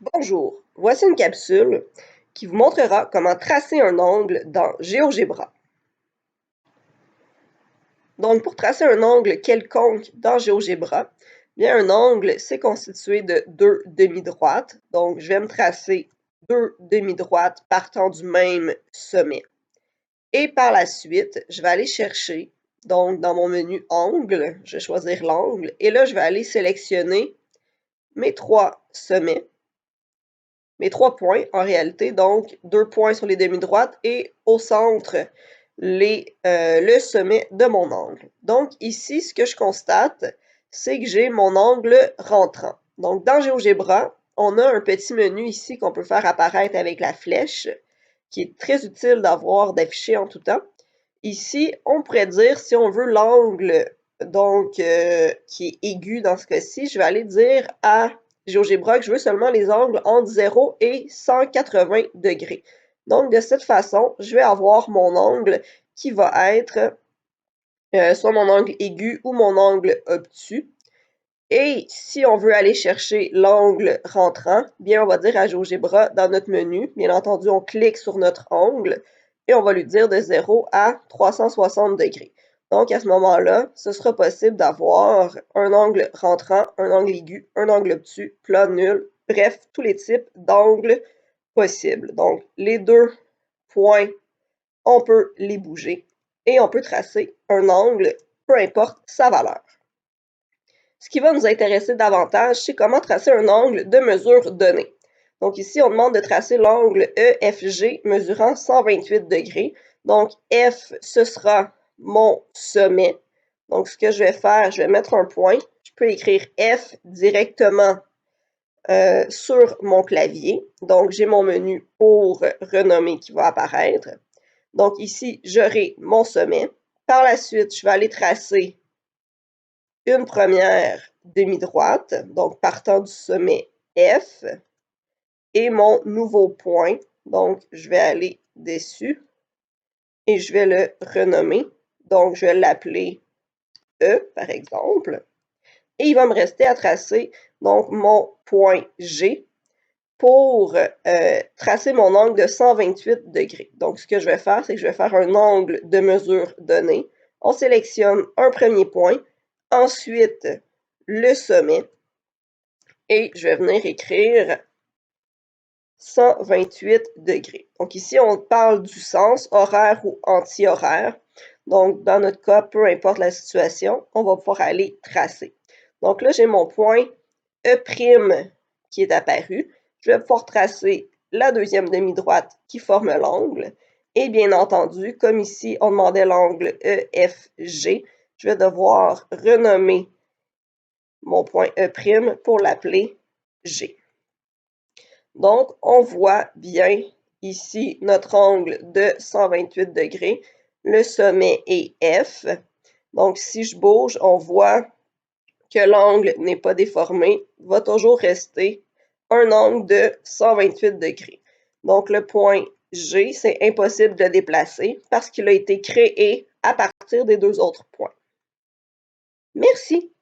Bonjour, voici une capsule qui vous montrera comment tracer un angle dans GeoGebra. Donc, pour tracer un angle quelconque dans GeoGebra, bien un angle, c'est constitué de deux demi-droites. Donc, je vais me tracer deux demi-droites partant du même sommet. Et par la suite, je vais aller chercher, donc dans mon menu Angle, je vais choisir l'angle, et là, je vais aller sélectionner mes trois sommets. Mes 3 points en réalité, donc 2 points sur les demi-droites et au centre, le sommet de mon angle. Donc ici, ce que je constate, c'est que j'ai mon angle rentrant. Donc dans GeoGebra, on a un petit menu ici qu'on peut faire apparaître avec la flèche, qui est très utile d'avoir, d'afficher en tout temps. Ici, on pourrait dire si on veut l'angle donc qui est aigu dans ce cas-ci, je vais aller dire à GeoGebra que je veux seulement les angles entre 0 et 180 degrés. Donc, de cette façon, je vais avoir mon angle qui va être soit mon angle aigu ou mon angle obtus. Et si on veut aller chercher l'angle rentrant, bien, on va dire à GeoGebra dans notre menu, bien entendu, on clique sur notre angle et on va lui dire de 0 à 360 degrés. Donc, à ce moment-là, ce sera possible d'avoir un angle rentrant, un angle aigu, un angle obtus, plat, nul, bref, tous les types d'angles possibles. Donc, les deux points, on peut les bouger et on peut tracer un angle, peu importe sa valeur. Ce qui va nous intéresser davantage, c'est comment tracer un angle de mesure donnée. Donc ici, on demande de tracer l'angle EFG mesurant 128 degrés. Donc F, ce sera mon sommet. Donc ce que je vais faire, je vais mettre un point. Je peux écrire F directement sur mon clavier. Donc j'ai mon menu pour renommer qui va apparaître. Donc ici, j'aurai mon sommet. Par la suite, je vais aller tracer une première demi-droite, donc partant du sommet F, et mon nouveau point. Donc, je vais aller dessus et je vais le renommer. Donc, je vais l'appeler E, par exemple. Et il va me rester à tracer donc mon point G pour tracer mon angle de 128 degrés. Donc, ce que je vais faire, c'est que je vais faire un angle de mesure donné. On sélectionne un premier point, ensuite le sommet, et je vais venir écrire 128 degrés. Donc ici, on parle du sens horaire ou anti-horaire. Donc, dans notre cas, peu importe la situation, on va pouvoir aller tracer. Donc là, j'ai mon point E' qui est apparu. Je vais pouvoir tracer la deuxième demi-droite qui forme l'angle. Et bien entendu, comme ici, on demandait l'angle EFG, je vais devoir renommer mon point E' pour l'appeler G. Donc, on voit bien ici notre angle de 128 degrés. Le sommet est F. Donc, si je bouge, on voit que l'angle n'est pas déformé, va toujours rester un angle de 128 degrés. Donc, le point G, c'est impossible de le déplacer parce qu'il a été créé à partir des deux autres points. Merci.